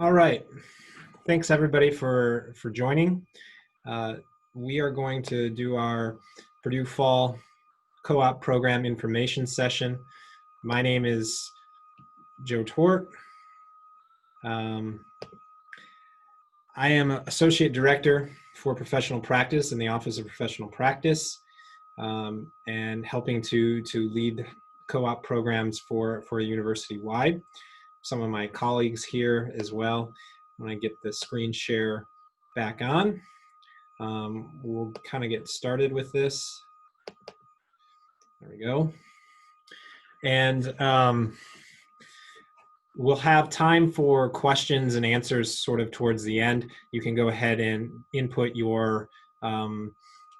All right. Thanks everybody for joining. Uh, we are going to do our Purdue Fall Co-op Program Information Session. My name is Joe Tort. I am Associate Director for Professional Practice in the Office of Professional Practice, and helping to lead co-op programs for university-wide. Some of my colleagues here as well. When I get the screen share back on, we'll kind of get started with this. There we go. And we'll have time for questions and answers sort of towards the end. You can go ahead and input your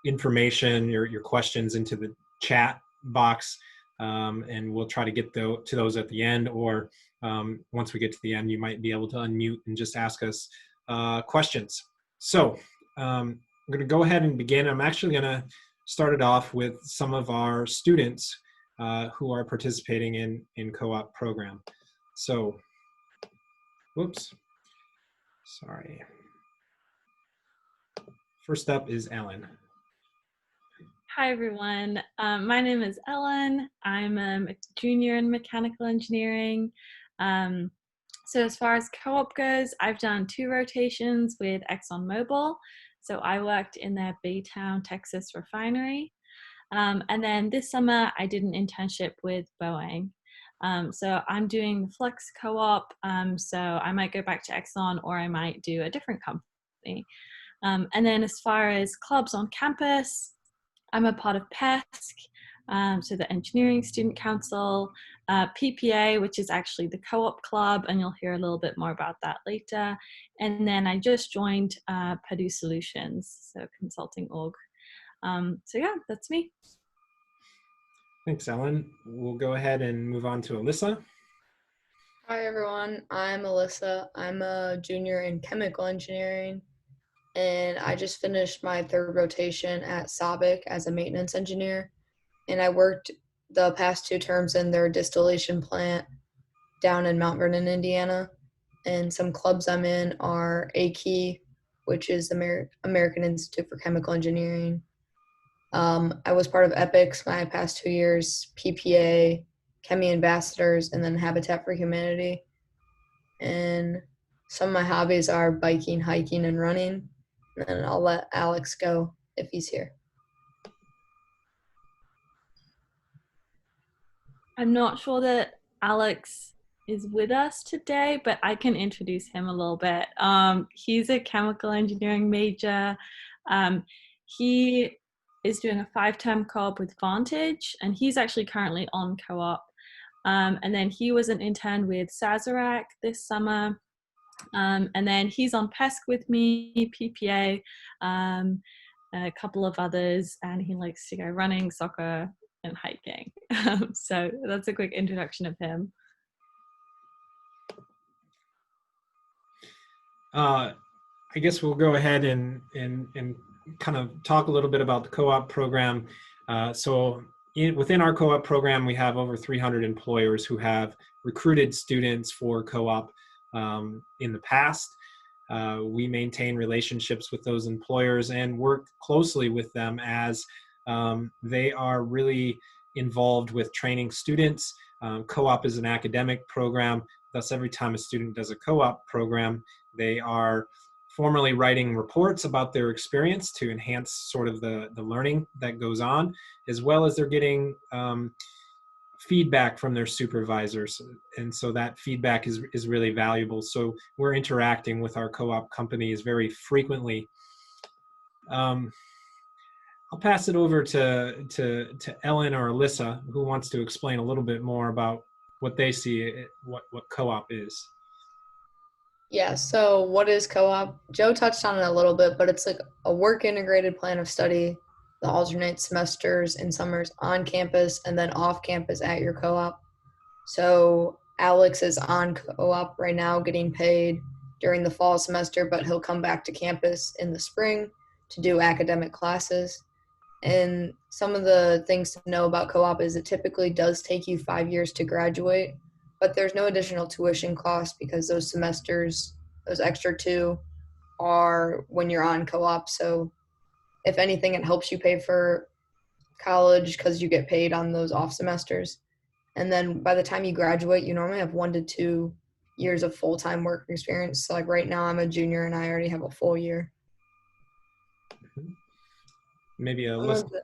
information, your questions into the chat box, and we'll try to get to those at the end, or once we get to the end, you might be able to unmute and just ask us questions. So I'm going to go ahead and begin. I'm actually going to start it off with some of our students who are participating in co-op program. So, whoops, sorry. First up is Ellen. Hi everyone, my name is Ellen. I'm a junior in mechanical engineering. So as far as co-op goes, I've done 2 rotations with ExxonMobil. So I worked in their Baytown, Texas refinery. And then this summer I did an internship with Boeing. So I'm doing the Flex co-op. So I might go back to Exxon, or I might do a different company. And then as far as clubs on campus, I'm a part of PESC, so the Engineering Student Council, PPA, which is actually the co-op club, and you'll hear a little bit more about that later. And then I just joined Purdue Solutions, so consulting org. So yeah, that's me. Thanks, Ellen. We'll go ahead and move on to Alyssa. Hi everyone, I'm Alyssa. I'm a junior in chemical engineering, and I just finished my 3rd rotation at SABIC as a maintenance engineer. And I worked the past 2 terms in their distillation plant down in Mount Vernon, Indiana. And some clubs I'm in are AKEY, which is American Institute for Chemical Engineering. I was part of EPICS my past 2 years, PPA, Chemi Ambassadors, and then Habitat for Humanity. And some of my hobbies are biking, hiking, and running. And I'll let Alex go if he's here. I'm not sure that Alex is with us today, but I can introduce him a little bit. He's a chemical engineering major. He is doing a 5-term co-op with Vantage, and he's actually currently on co-op. And then he was an intern with Sazerac this summer. And then he's on PESC with me, PPA, a couple of others, and he likes to go running, soccer, and hiking. So that's a quick introduction of him. I guess we'll go ahead and kind of talk a little bit about the co-op program. Within our co-op program, we have over 300 employers who have recruited students for co-op in the past. We maintain relationships with those employers and work closely with them as they are really involved with training students. Co-op is an academic program, thus every time a student does a co-op program, they are formally writing reports about their experience to enhance sort of the learning that goes on, as well as they're getting feedback from their supervisors, and so that feedback is really valuable. So we're interacting with our co-op companies very frequently. I'll pass it over to Ellen or Alyssa, who wants to explain a little bit more about what they see, what co-op is. Yeah, so what is co-op? Joe touched on it a little bit, but it's like a work integrated plan of study that alternates semesters and summers on campus and then off campus at your co-op. So Alex is on co-op right now getting paid during the fall semester, but he'll come back to campus in the spring to do academic classes. And some of the things to know about co-op is it typically does take you 5 years to graduate, but there's no additional tuition cost because those semesters those extra 2 are when you're on co-op. So if anything, it helps you pay for college because you get paid on those off semesters. And then by the time you graduate, you normally have 1 to 2 years of full-time work experience. So like right now I'm a junior and I already have a full year. Maybe a Some list, of the,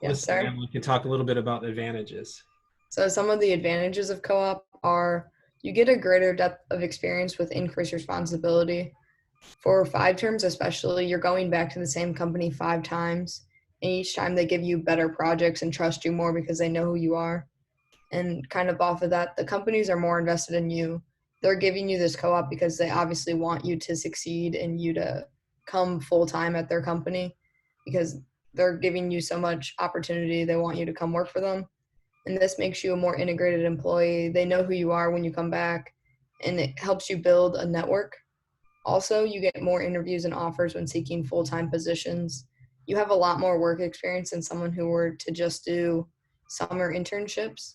yeah, list sorry. we can talk a little bit about advantages. So some of the advantages of co-op are you get a greater depth of experience with increased responsibility. For 5 terms especially, you're going back to the same company 5 times. And each time they give you better projects and trust you more because they know who you are. And kind of off of that, the companies are more invested in you. They're giving you this co-op because they obviously want you to succeed and you to come full time at their company because they're giving you so much opportunity. They want you to come work for them. And this makes you a more integrated employee. They know who you are when you come back, and it helps you build a network. Also, you get more interviews and offers when seeking full time positions. You have a lot more work experience than someone who were to just do summer internships.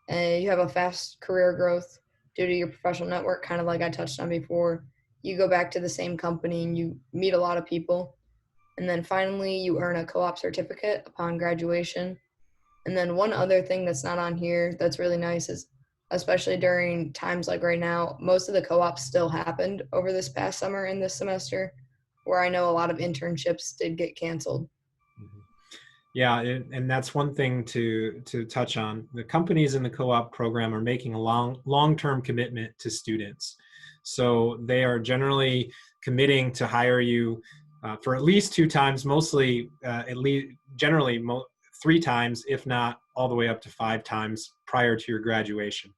And you have a fast career growth due to your professional network, kind of like I touched on before. You go back to the same company and you meet a lot of people. And then finally, you earn a co op certificate upon graduation. And then one other thing that's not on here that's really nice is, especially during times like right now, most of the co-ops still happened over this past summer and this semester, where I know a lot of internships did get canceled. Mhm. Yeah, and that's one thing to touch on. The companies in the co-op program are making a long-term commitment to students, so they are generally committing to hire you for at least 2 times, mostly at least generally 3 times, if not all the way up to 5 times prior to your graduation.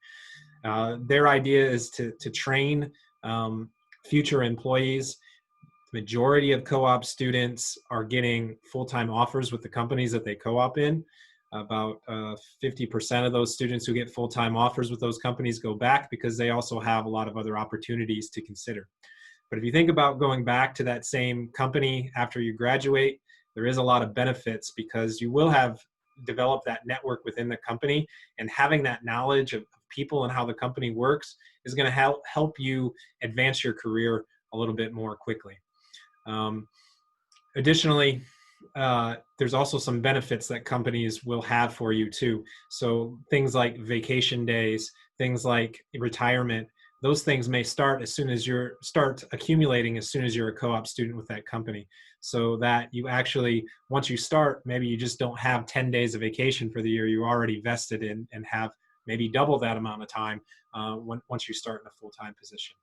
Their idea is to train future employees. The majority of co-op students are getting full-time offers with the companies that they co-op in. About 50% of those students who get full-time offers with those companies go back because they also have a lot of other opportunities to consider. But if you think about going back to that same company after you graduate, there is a lot of benefits because you will have developed that network within the company, and having that knowledge of people and how the company works is going to help you advance your career a little bit more quickly. Um, Additionally, there's also some benefits that companies will have for you too. So things like vacation days, things like retirement, those things may start accumulating as soon as you're a co-op student with that company. So that you actually, once you start, maybe you just don't have 10 days of vacation for the year. You're already vested in and have maybe double that amount of time once you start in a full-time position.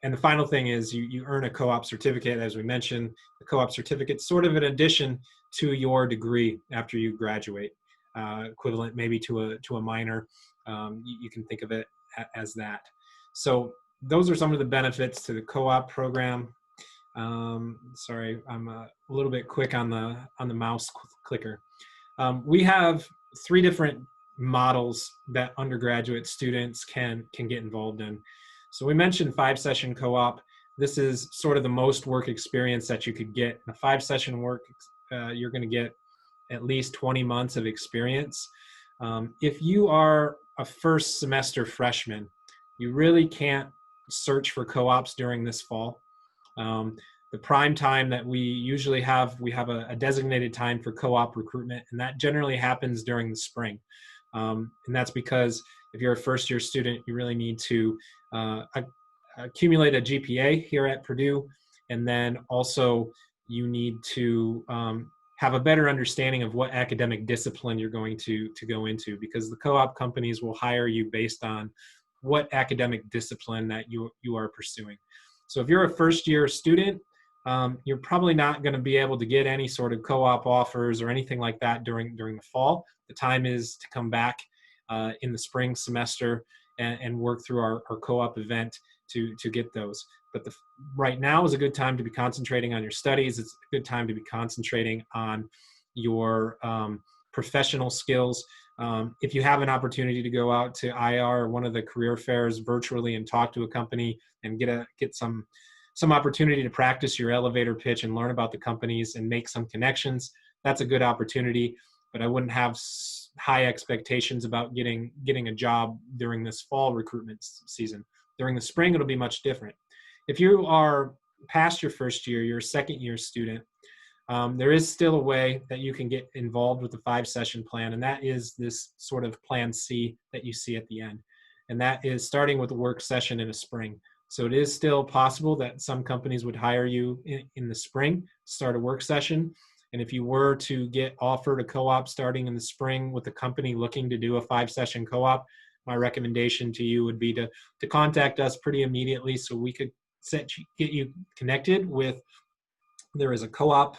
And the final thing is you earn a co-op certificate. As we mentioned, the co-op certificate sort of an addition to your degree after you graduate, equivalent maybe to a minor. You can think of it as that. So those are some of the benefits to the co-op program. Sorry, I'm a little bit quick on the mouse clicker. We have 3 different models that undergraduate students can get involved in. So we mentioned 5-session co-op. This is sort of the most work experience that you could get. In a 5-session work, you're going to get at least 20 months of experience. If you are a first semester freshman, you really can't search for co-ops during this fall. The prime time that we usually have, we have a designated time for co-op recruitment, and that generally happens during the spring. And that's because if you're a first year student, you really need to accumulate a GPA here at Purdue, and then also you need to have a better understanding of what academic discipline you're going to go into, because the co-op companies will hire you based on what academic discipline that you are pursuing. So if you're a first year student, you're probably not going to be able to get any sort of co-op offers or anything like that during the fall. The time is to come back in the spring semester and work through our co-op event to get those. But right now is a good time to be concentrating on your studies. It's a good time to be concentrating on your professional skills. If you have an opportunity to go out to IR or one of the career fairs virtually and talk to a company and get some opportunity to practice your elevator pitch and learn about the companies and make some connections, that's a good opportunity. But I wouldn't have high expectations about getting a job during this fall recruitment season. During the spring, it'll be much different. If you are past your first year, you're a second year student, there is still a way that you can get involved with the 5-session plan, and that is this sort of plan C that you see at the end. And that is starting with a work session in the spring. So it is still possible that some companies would hire you in the spring to start a work session. And if you were to get offered a co-op starting in the spring with a company looking to do a 5-session co-op, my recommendation to you would be to contact us pretty immediately so we could get you connected with. There is a co-op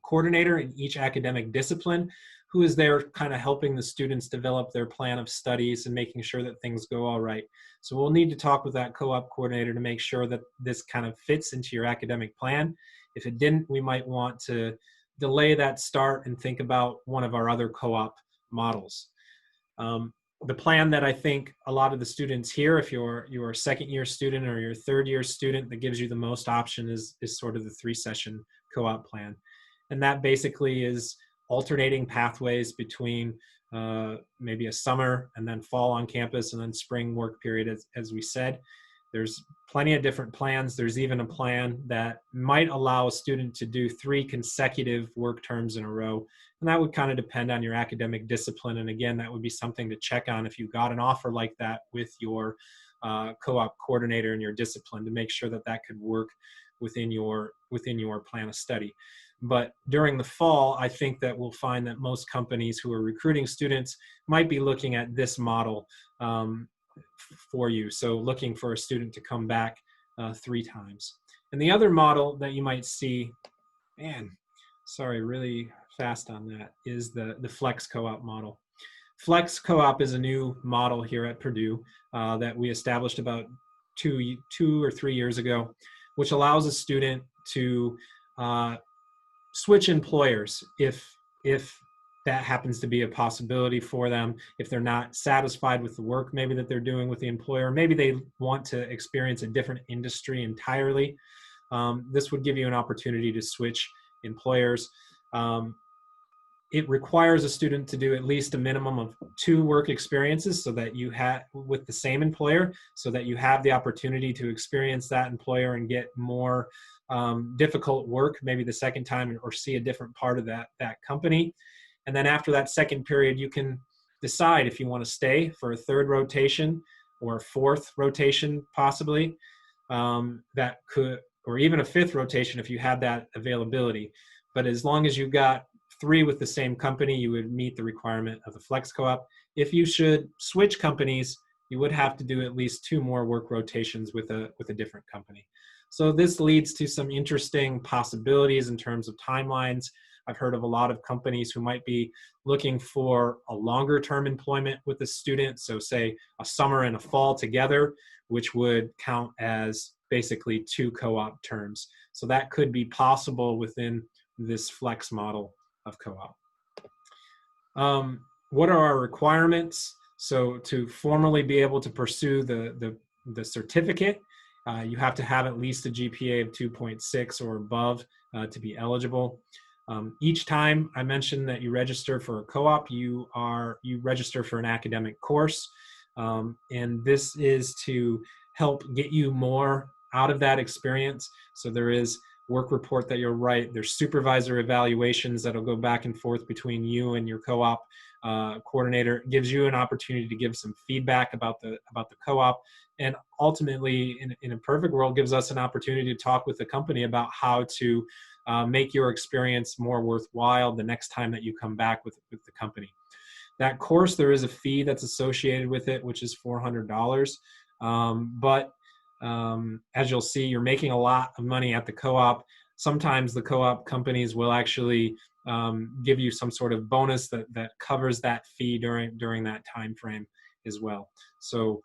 coordinator in each academic discipline who is there kind of helping the students develop their plan of studies and making sure that things go all right. So we'll need to talk with that co-op coordinator to make sure that this kind of fits into your academic plan. If it didn't, we might want to delay that start and think about one of our other co-op models. The plan that I think a lot of the students here, if you're a second year student or you're a third year student, that gives you the most option is sort of the 3-session co-op plan. And that basically is alternating pathways between maybe a summer and then fall on campus and then spring work period, as we said. There's plenty of different plans. There's even a plan that might allow a student to do 3 consecutive work terms in a row. And that would kind of depend on your academic discipline. And again, that would be something to check on if you got an offer like that with your co-op coordinator in your discipline to make sure that that could work within your plan of study. But during the fall, I think that we'll find that most companies who are recruiting students might be looking at this model for you. So looking for a student to come back 3 times. And the other model that you might see, really fast on that, is the flex co-op model. Flex co-op is a new model here at Purdue that we established about two or 3 years ago, which allows a student to switch employers if that happens to be a possibility for them. If they're not satisfied with the work maybe that they're doing with the employer, maybe they want to experience a different industry entirely, this would give you an opportunity to switch employers. It requires a student to do at least a minimum of 2 work experiences so that you have with the same employer, so that you have the opportunity to experience that employer and get more difficult work maybe the second time, or see a different part of that company. And then after that second period, you can decide if you want to stay for a 3rd rotation or a 4th rotation possibly, that could, or even a 5th rotation if you had that availability. But as long as you got 3 with the same company, you would meet the requirement of the flex co-op. If you should switch companies, you would have to do at least 2 more work rotations with a different company. So this leads to some interesting possibilities in terms of timelines. I've heard of a lot of companies who might be looking for a longer term employment with a student. So say a summer and a fall together, which would count as basically 2 co-op terms. So that could be possible within this flex model of co-op. What are our requirements? So to formally be able to pursue the certificate, you have to have at least a GPA of 2.6 or above to be eligible. Each time I mentioned that you register for a co-op, you register for an academic course. And this is to help get you more out of that experience. So there is work report that you'll write. There's supervisor evaluations that'll go back and forth between you and your co-op coordinator. It gives you an opportunity to give some feedback about the co-op, and ultimately, in a perfect world, gives us an opportunity to talk with the company about how to make your experience more worthwhile the next time that you come back with the company. That course, there is a fee that's associated with it, which is $400. But as you'll see, you're making a lot of money at the co-op. Sometimes the co-op companies will actually give you some sort of bonus that covers that fee during that time frame as well. So,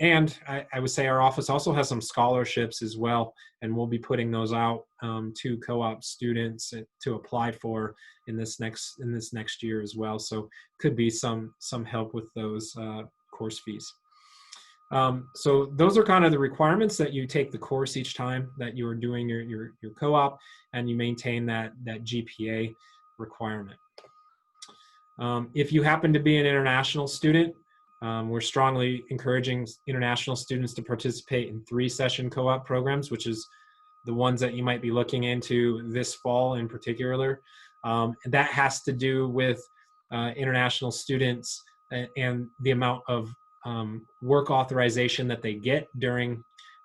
and I would say our office also has some scholarships as well, and we'll be putting those out to co-op students to apply for in this next year as well. So could be some help with those course fees. So those are kind of the requirements, that you take the course each time that you are doing your co-op, and you maintain that GPA requirement. If you happen to be an international student, We're strongly encouraging international students to participate in 3-session co-op programs, which is the ones that you might be looking into this fall in particular. And that has to do with international students and the amount of work authorization that they get during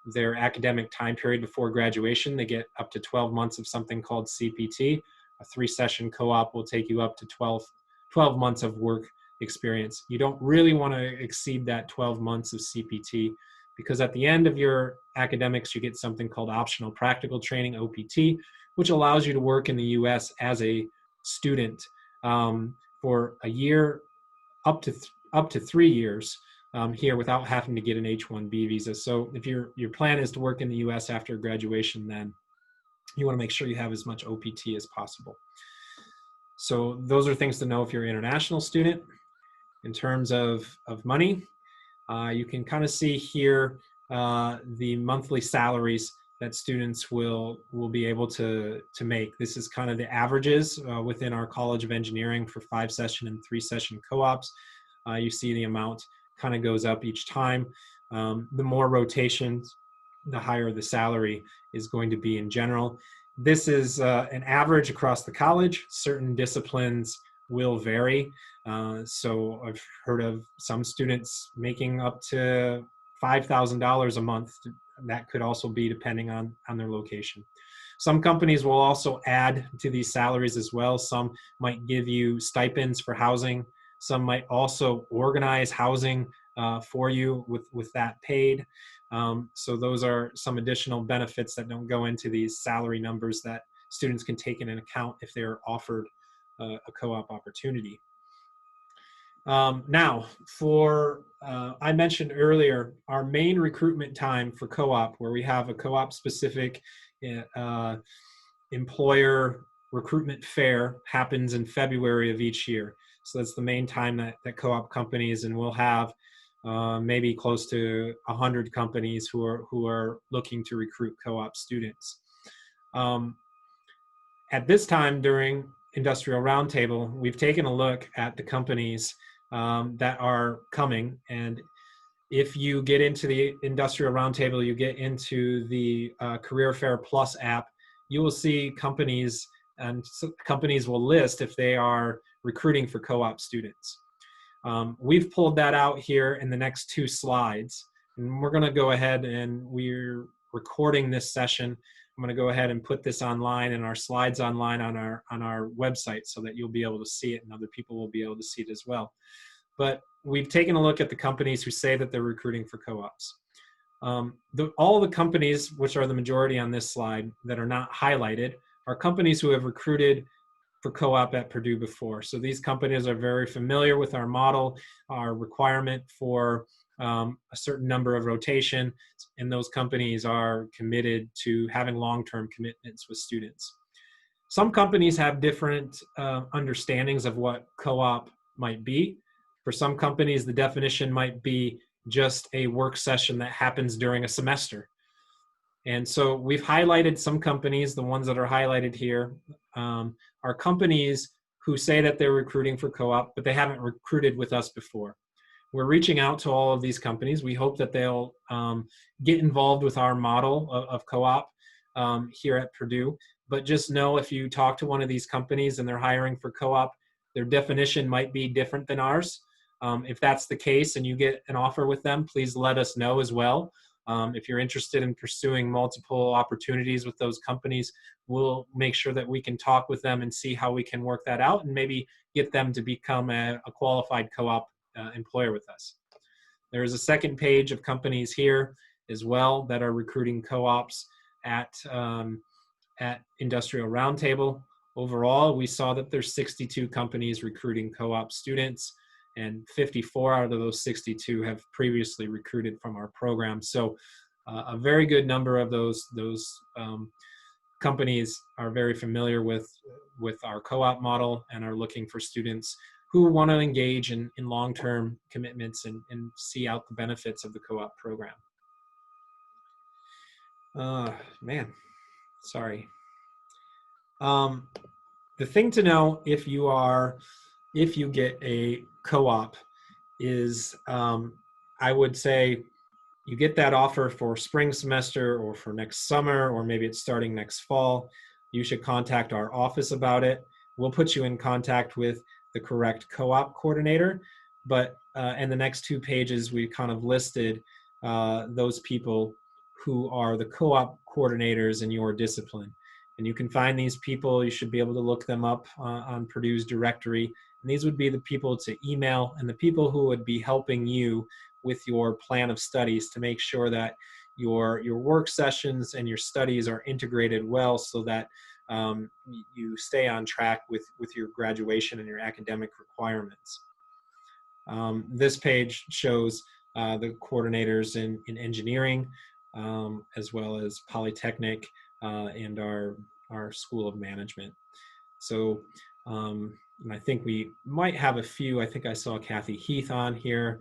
their academic time period before graduation. They get up to 12 months of something called CPT. A 3-session co-op will take you up to 12 months of work experience. You don't really want to exceed that 12 months of CPT, because at the end of your academics, you get something called optional practical training, OPT, which allows you to work in the US as a student for a year, up to 3 years here without having to get an H-1B visa. So if your plan is to work in the US after graduation, then you want to make sure you have as much OPT as possible. So those are things to know if you're an international student. In terms of money, you can kind of see here the monthly salaries that students will be able to make. This is kind of the averages within our College of Engineering for 5-session and 3-session co-ops. You see the amount kind of goes up each time. The more rotations, the higher the salary is going to be in general. This is an average across the college. Certain disciplines will vary. So I've heard of some students making up to $5,000 a month. That could also be depending on their location. Some companies will also add to these salaries as well. Some might give you stipends for housing. Some might also organize housing for you with that paid. So those are some additional benefits that don't go into these salary numbers that students can take into account if they're offered a co-op opportunity. Now, I mentioned earlier, our main recruitment time for co-op, where we have a co-op specific employer recruitment fair, happens in February of each year. So that's the main time that co-op companies, and we'll have maybe close to 100 companies who are looking to recruit co-op students. At this time during Industrial Roundtable, we've taken a look at the companies that are coming, and if you get into the Industrial Roundtable, you get into the Career Fair Plus app, you will see companies, and companies will list if they are recruiting for co-op students. We've pulled that out here in the next 2 slides, and we're going to go ahead, and we're recording this session. I'm going to go ahead and put this online and our slides online on our website so that you'll be able to see it and other people will be able to see it as well. But we've taken a look at the companies who say that they're recruiting for co-ops. All the companies, which are the majority on this slide, that are not highlighted are companies who have recruited for co-op at Purdue before. So these companies are very familiar with our model, our requirement for a certain number of rotation, and those companies are committed to having long-term commitments with students. Some companies have different understandings of what co-op might be. For some companies, the definition might be just a work session that happens during a semester. And so we've highlighted some companies. The ones that are highlighted here are companies who say that they're recruiting for co-op, but they haven't recruited with us before. We're reaching out to all of these companies. We hope that they'll get involved with our model of co-op here at Purdue. But just know, if you talk to one of these companies and they're hiring for co-op, their definition might be different than ours. If that's the case and you get an offer with them, please let us know as well. If you're interested in pursuing multiple opportunities with those companies, we'll make sure that we can talk with them and see how we can work that out and maybe get them to become a qualified co-op employer with us. There's a second page of companies here as well that are recruiting co-ops at Industrial Roundtable. Overall, we saw that there's 62 companies recruiting co-op students, and 54 out of those 62 have previously recruited from our program. So a very good number of those companies are very familiar with our co-op model and are looking for students who want to engage in long-term commitments and see out the benefits of the co-op program. Man, sorry. The thing to know if you get a co-op is I would say you get that offer for spring semester or for next summer, or maybe it's starting next fall. You should contact our office about it. We'll put you in contact with the correct co-op coordinator. But in the next 2 pages, we kind of listed those people who are the co-op coordinators in your discipline. And you can find these people. You should be able to look them up on Purdue's directory. And these would be the people to email and the people who would be helping you with your plan of studies to make sure that your work sessions and your studies are integrated well, so that you stay on track with your graduation and your academic requirements. This page shows the coordinators in engineering, as well as Polytechnic and our School of Management. So, and I think we might have a few. I think I saw Kathy Heath on here.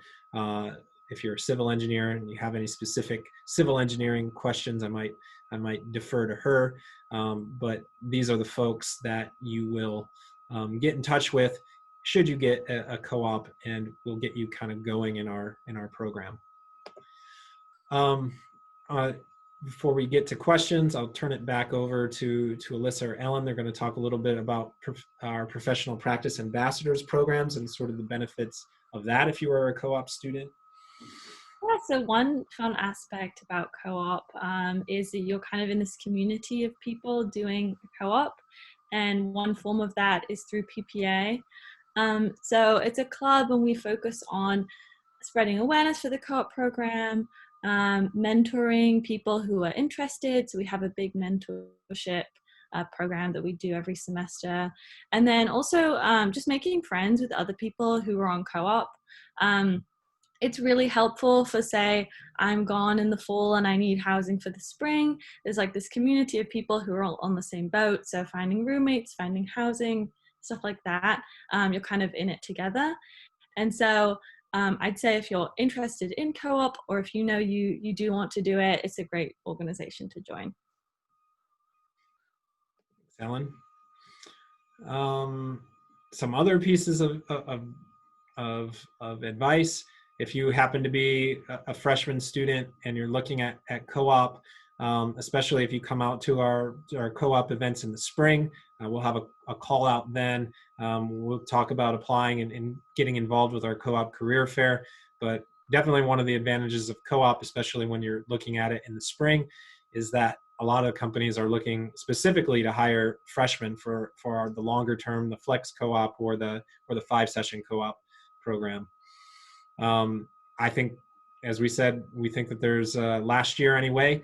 If you're a civil engineer and you have any specific civil engineering questions, I might defer to her. But these are the folks that you will get in touch with should you get a co-op, and we'll get you kind of going in our program. Before we get to questions, I'll turn it back over to Alyssa or Ellen. They're going to talk a little bit about our professional practice ambassadors programs and sort of the benefits of that if you are a co-op student. Yeah, so one fun aspect about co-op is that you're kind of in this community of people doing a co-op, and one form of that is through PPA. So it's a club, and we focus on spreading awareness for the co-op program, mentoring people who are interested. So we have a big mentorship program that we do every semester. And then also just making friends with other people who are on co-op. It's really helpful for, say, I'm gone in the fall and I need housing for the spring. There's like this community of people who are all on the same boat. So finding roommates, finding housing, stuff like that, you're kind of in it together. And so I'd say if you're interested in co-op, or if you know you do want to do it, it's a great organization to join. Thanks, Ellen. Some other pieces of advice. If you happen to be a freshman student and you're looking at co-op, especially if you come out to our co-op events in the spring, we'll have a call out then. We'll talk about applying and getting involved with our co-op career fair. But definitely one of the advantages of co-op, especially when you're looking at it in the spring, is that a lot of companies are looking specifically to hire freshmen for the longer term, the flex co-op or the 5-session co-op program. I think, as we said, we think that there's last year anyway,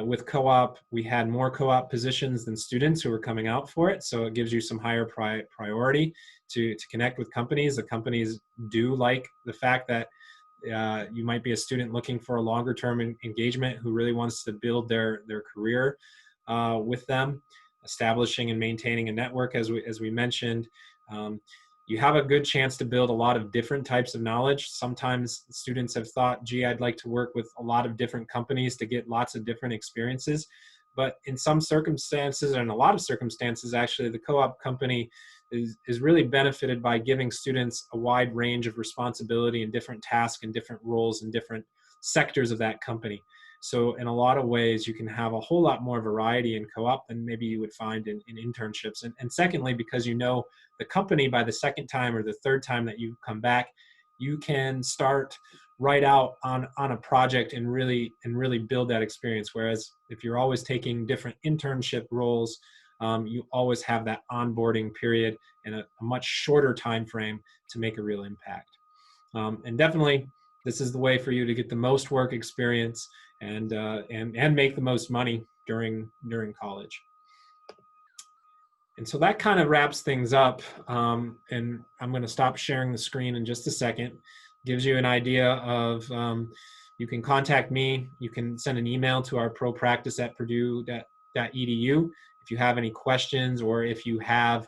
with co-op, we had more co-op positions than students who were coming out for it. So it gives you some higher priority to connect with companies. The companies do like the fact that you might be a student looking for a longer term engagement who really wants to build their career with them, establishing and maintaining a network, as we mentioned. You have a good chance to build a lot of different types of knowledge. Sometimes students have thought, gee, I'd like to work with a lot of different companies to get lots of different experiences. But in some circumstances, and a lot of circumstances, actually, the co-op company is really benefited by giving students a wide range of responsibility and different tasks and different roles in different sectors of that company. So in a lot of ways, you can have a whole lot more variety in co-op than maybe you would find in internships. And secondly, because you know the company by the second time or the third time that you come back, you can start right out on a project and really build that experience. Whereas if you're always taking different internship roles, you always have that onboarding period and a much shorter time frame to make a real impact. And definitely, this is the way for you to get the most work experience and make the most money during college. And so that kind of wraps things up. And I'm going to stop sharing the screen in just a second. Gives you an idea of, you can contact me. You can send an email to our propractice@purdue.edu if you have any questions, or if you have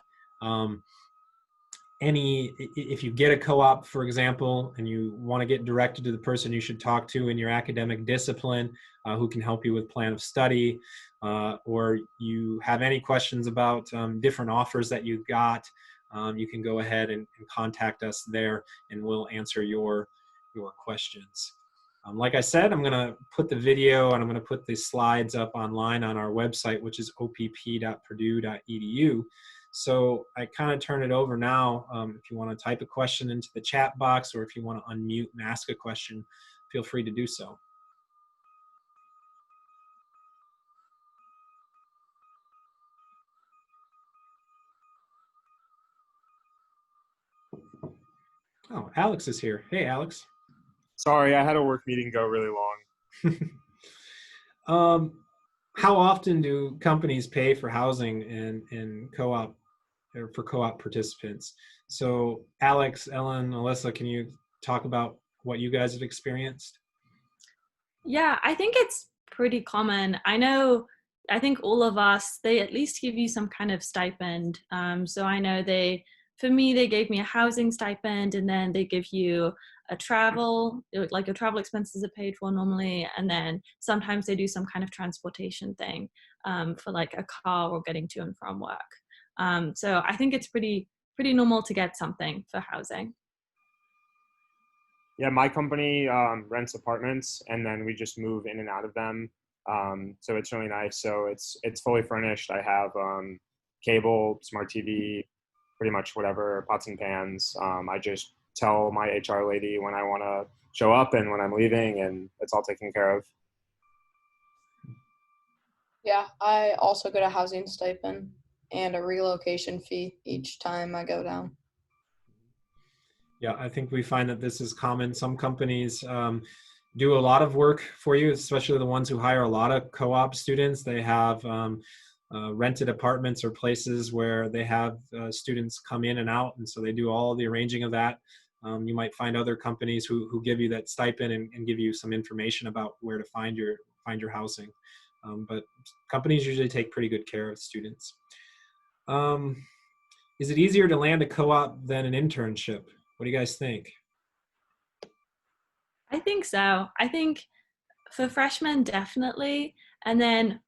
if you get a co-op, for example, and you want to get directed to the person you should talk to in your academic discipline, who can help you with plan of study, or you have any questions about different offers that you got, you can go ahead and contact us there, and we'll answer your questions. Like I said, I'm going to put the video and I'm going to put the slides up online on our website, which is opp.purdue.edu. So I kind of turn it over now. If you want to type a question into the chat box, or if you want to unmute and ask a question, feel free to do so. Oh, Alex is here. Hey, Alex. Sorry, I had a work meeting go really long. How often do companies pay for housing in co-op, or for co-op participants? So Alex, Ellen, Alyssa, can you talk about what you guys have experienced? Yeah, I think it's pretty common. I think all of us, they at least give you some kind of stipend. So I know for me, they gave me a housing stipend, and then they give you like your travel expenses are paid for normally. And then sometimes they do some kind of transportation thing for like a car or getting to and from work. So I think it's pretty normal to get something for housing. Yeah, my company rents apartments, and then we just move in and out of them. So it's really nice. So it's fully furnished. I have cable, smart TV, pretty much whatever, pots and pans. I just tell my HR lady when I want to show up and when I'm leaving, and it's all taken care of. Yeah, I also get a housing stipend and a relocation fee each time I go down. Yeah, I think we find that this is common. Some companies do a lot of work for you, especially the ones who hire a lot of co-op students. They have rented apartments or places where they have students come in and out, and so they do all the arranging of that. You might find other companies who give you that stipend and give you some information about where to find your housing. But companies usually take pretty good care of students. Is it easier to land a co-op than an internship? What do you guys think? I think so. I think for freshmen, definitely. And then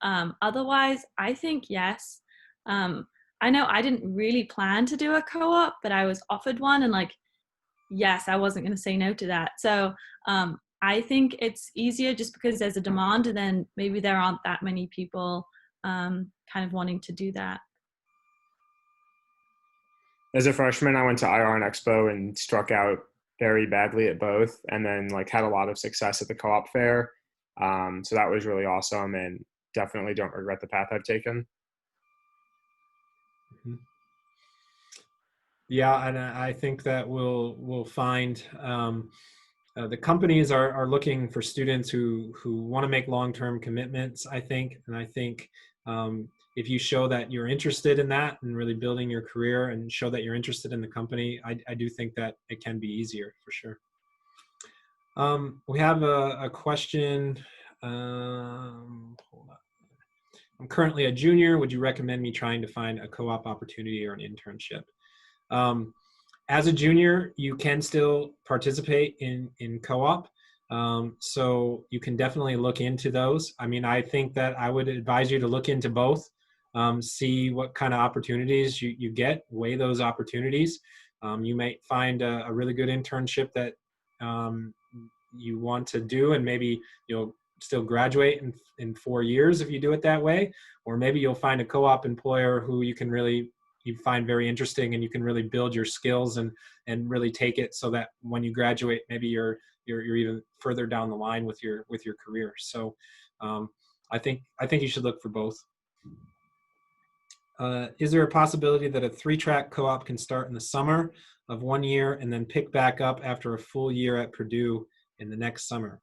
otherwise, I think yes. I know I didn't really plan to do a co-op, but I was offered one, and like, yes, I wasn't going to say no to that. So I think it's easier just because there's a demand, and then maybe there aren't that many people kind of wanting to do that. As a freshman, I went to IR and Expo and struck out very badly at both, and then like had a lot of success at the co-op fair. So that was really awesome, and definitely don't regret the path I've taken. Mm-hmm. Yeah, and I think that we'll find the companies are looking for students who want to make long-term commitments, I think. And I think if you show that you're interested in that and really building your career, and show that you're interested in the company, I do think that it can be easier for sure. We have a question. Hold on. I'm currently a junior. Would you recommend me trying to find a co-op opportunity or an internship? As a junior, you can still participate in co-op. So you can definitely look into those. I mean, I think that I would advise you to look into both, see what kind of opportunities you get, weigh those opportunities. You might find a really good internship that you want to do, and maybe you'll still graduate in 4 years if you do it that way. Or maybe you'll find a co-op employer who you find very interesting, and you can really build your skills and really take it so that when you graduate, maybe you're even further down the line with your career. So I think you should look for both. Is there a possibility that a 3-track co-op can start in the summer of 1 year and then pick back up after a full year at Purdue in the next summer?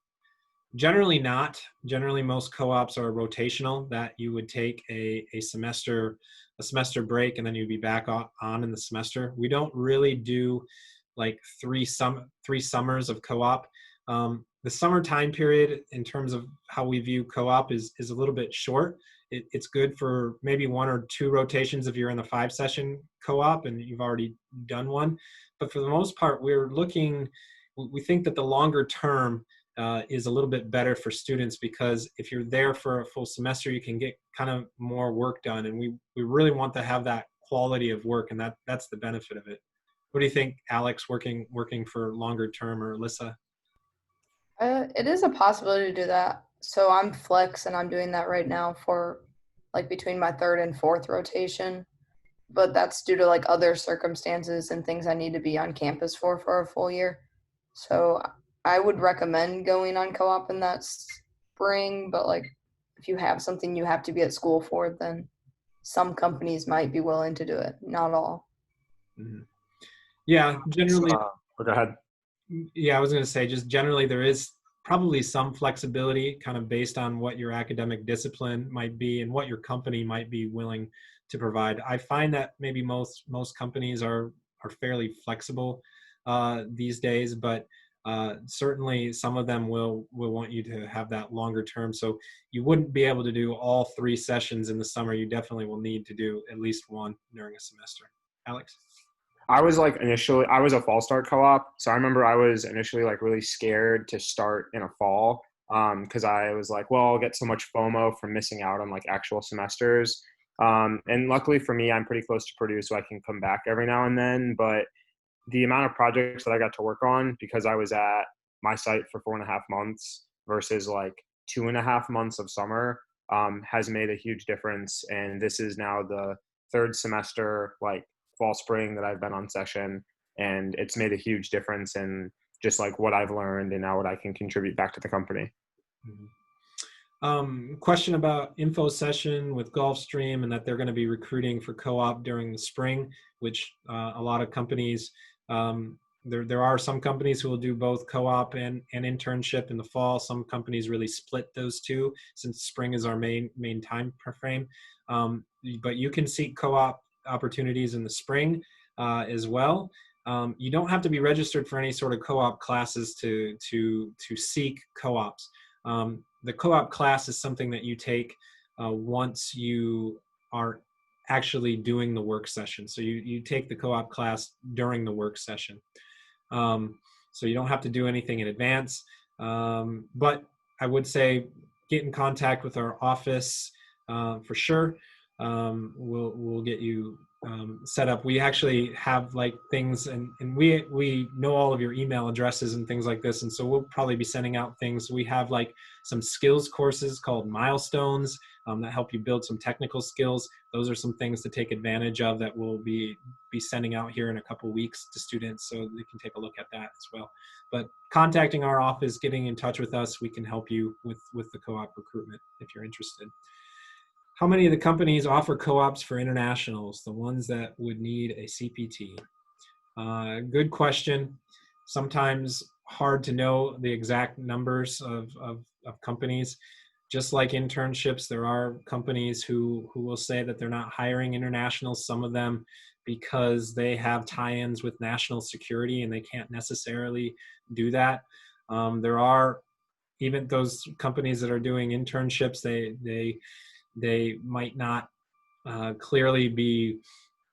Generally not. Generally, most co-ops are rotational, that you would take a semester break and then you'd be back on in the semester. We don't really do like three summers of co-op. The summer time period, in terms of how we view co-op, is a little bit short. It's good for maybe 1 or 2 rotations if you're in a 5-session co-op and you've already done one. But for the most part, we think that the longer term is a little bit better for students, because if you're there for a full semester, you can get kind of more work done. And we really want to have that quality of work, and that's the benefit of it. What do you think, Alex, working for longer term, or Alyssa? It is a possibility to do that. So I'm flex and I'm doing that right now for like between my third and fourth rotation. But that's due to like other circumstances and things I need to be on campus for a full year. So I would recommend going on co-op in that spring, but like if you have something you have to be at school for, then some companies might be willing to do it. Not all. Mhm. Yeah, generally, Go ahead. yeah, I was going to say, just generally, there is probably some flexibility kind of based on what your academic discipline might be and what your company might be willing to provide. I find that maybe most companies are fairly flexible these days, but certainly some of them will want you to have that longer term. So you wouldn't be able to do all 3 sessions in the summer. You definitely will need to do at least one during a semester. Alex? I was a fall start co-op. So I remember I was initially like really scared to start in a fall because I was like, well, I'll get so much FOMO from missing out on like actual semesters. And luckily for me, I'm pretty close to Purdue, so I can come back every now and then. But the amount of projects that I got to work on because I was at my site for 4.5 months versus like 2.5 months of summer has made a huge difference. And this is now the third semester, like fall, spring, that I've been on session, and it's made a huge difference in just like what I've learned and now what I can contribute back to the company. Question about info session with Gulfstream and that they're going to be recruiting for co-op during the spring, which a lot of companies, there are some companies who will do both co-op and internship in the fall. Some companies really split those two since spring is our main time frame. But you can seek co-op opportunities in the spring as well. You don't have to be registered for any sort of co-op classes to seek co-ops. The co-op class is something that you take once you are actually doing the work session. So you take the co-op class during the work session. So you don't have to do anything in advance. But I would say get in contact with our office for sure. We'll get you set up. We actually have like things, and we know all of your email addresses and things like this, and so we'll probably be sending out things. We have like some skills courses called Milestones that help you build some technical skills. Those are some things to take advantage of that we'll be sending out here in a couple weeks to students, so they can take a look at that as well. But contacting our office, getting in touch with us, we can help you with the co-op recruitment if you're interested. How many of the companies offer co-ops for internationals, the ones that would need a CPT? Good question. Sometimes hard to know the exact numbers of companies. Just like internships, there are companies who will say that they're not hiring internationals, some of them because they have tie-ins with national security and they can't necessarily do that. There are even those companies that are doing internships, they might not clearly be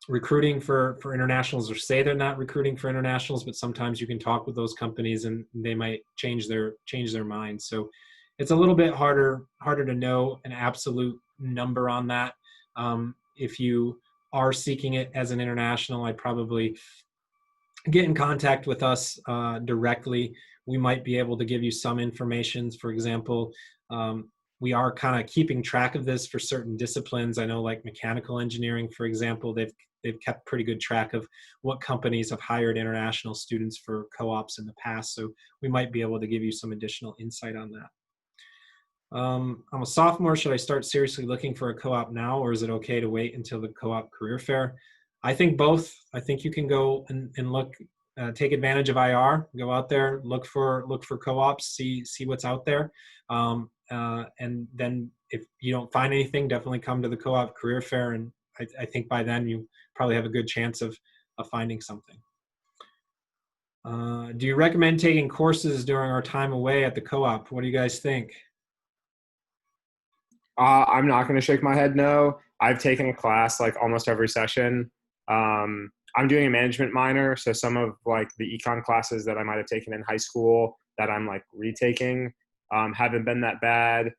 recruiting for internationals or say they're not recruiting for internationals, but sometimes you can talk with those companies and they might change their mind. So it's a little bit harder to know an absolute number on that. If you are seeking it as an international, I'd probably get in contact with us directly. We might be able to give you some information. For example, we are kind of keeping track of this for certain disciplines. I know like mechanical engineering, for example, they've kept pretty good track of what companies have hired international students for co-ops in the past. So we might be able to give you some additional insight on that. I'm a sophomore. Should I start seriously looking for a co-op now, or is it okay to wait until the co-op career fair? I think both. I think you can go and look, take advantage of IR, go out there, look for co-ops, see what's out there. And then if you don't find anything, definitely come to the co-op career fair. And I think by then you probably have a good chance of finding something. Do you recommend taking courses during our time away at the co-op? What do you guys think? I'm not going to shake my head no. I've taken a class like almost every session. I'm doing a management minor, so some of like the econ classes that I might have taken in high school that I'm like retaking haven't been that bad.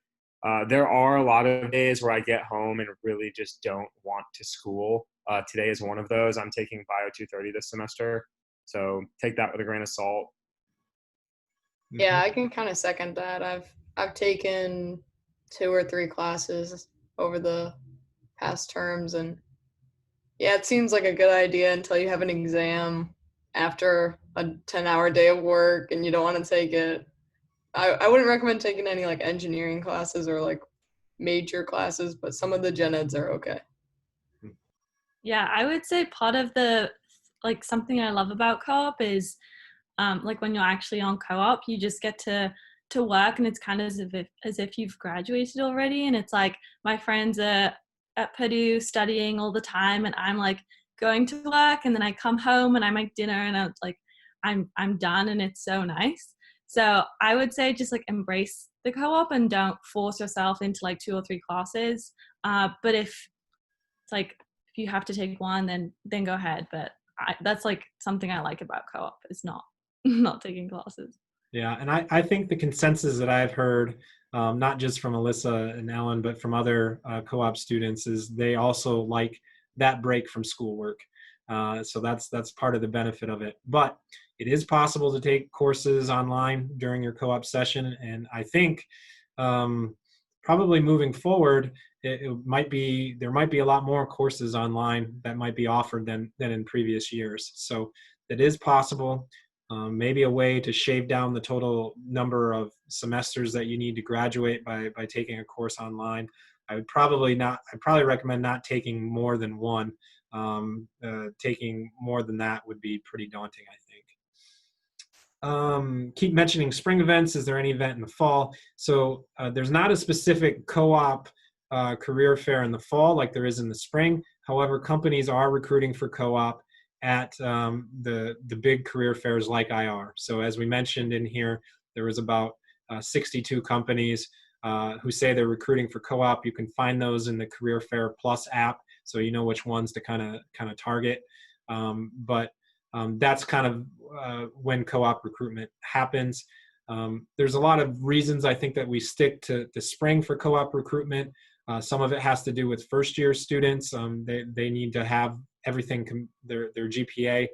There are a lot of days where I get home and really just don't want to school. Today is one of those. I'm taking Bio 230 this semester, so take that with a grain of salt. Yeah, I can kind of second that. I've taken 2 or 3 classes over the past terms, and yeah, it seems like a good idea until you have an exam after a 10-hour day of work and you don't want to take it. I wouldn't recommend taking any like engineering classes or like major classes, but some of the gen eds are okay. Yeah, I would say part of the like something I love about co-op is like when you're actually on co-op, you just get to work, and it's kind of as if you've graduated already. And it's like my friends are at Purdue studying all the time, and I'm like going to work, and then I come home and I make dinner, and I'm like I'm done, and it's so nice. So I would say just like embrace the co-op and don't force yourself into like 2 or 3 classes. But if it's like if you have to take one, then go ahead. But that's like something I like about co-op is not not taking classes. Yeah, and I think the consensus that I've heard, not just from Alyssa and Ellen, but from other co-op students, is they also like that break from schoolwork. So that's part of the benefit of it. But it is possible to take courses online during your co-op session, and I think probably moving forward, it might be there might be a lot more courses online that might be offered than in previous years. So it is possible. Maybe a way to shave down the total number of semesters that you need to graduate by taking a course online. I'd probably recommend not taking more than one. Taking more than that would be pretty daunting, I think. Keep mentioning spring events. Is there any event in the fall? So there's not a specific co-op career fair in the fall like there is in the spring. However, companies are recruiting for co-op at the big career fairs like IR. So as we mentioned in here, there was about 62 companies who say they're recruiting for co-op. You can find those in the Career Fair Plus app, so you know which ones to kind of target. But that's kind of when co-op recruitment happens. There's a lot of reasons I think that we stick to the spring for co-op recruitment. Some of it has to do with first-year students. They need to have everything, their GPA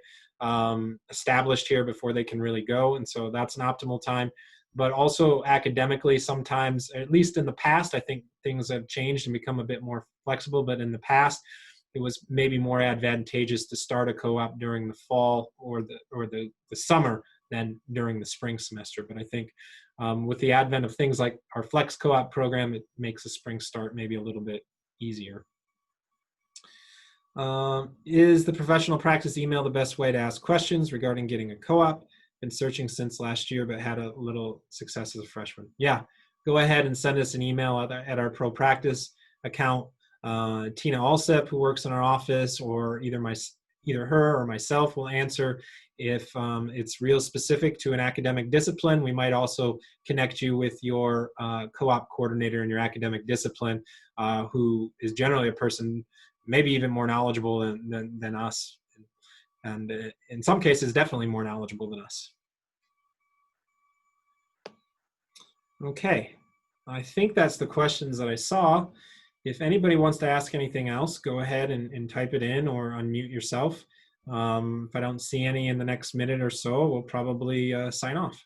established here before they can really go, and so that's an optimal time. But also academically, sometimes, at least in the past, I think things have changed and become a bit more flexible. But in the past, it was maybe more advantageous to start a co-op during the fall or the summer than during the spring semester. But I think with the advent of things like our Flex Co-op program, it makes the spring start maybe a little bit easier. Is the professional practice email the best way to ask questions regarding getting a co-op? Been searching since last year, but had a little success as a freshman. Yeah, go ahead and send us an email at our Pro Practice account. Tina Alsep, who works in our office, or either her or myself will answer. If it's real specific to an academic discipline, we might also connect you with your co-op coordinator in your academic discipline, who is generally a person maybe even more knowledgeable than us, and in some cases definitely more knowledgeable than us. Okay, I think that's the questions that I saw. If anybody wants to ask anything else, go ahead and type it in or unmute yourself. If I don't see any in the next minute or so, we'll probably sign off.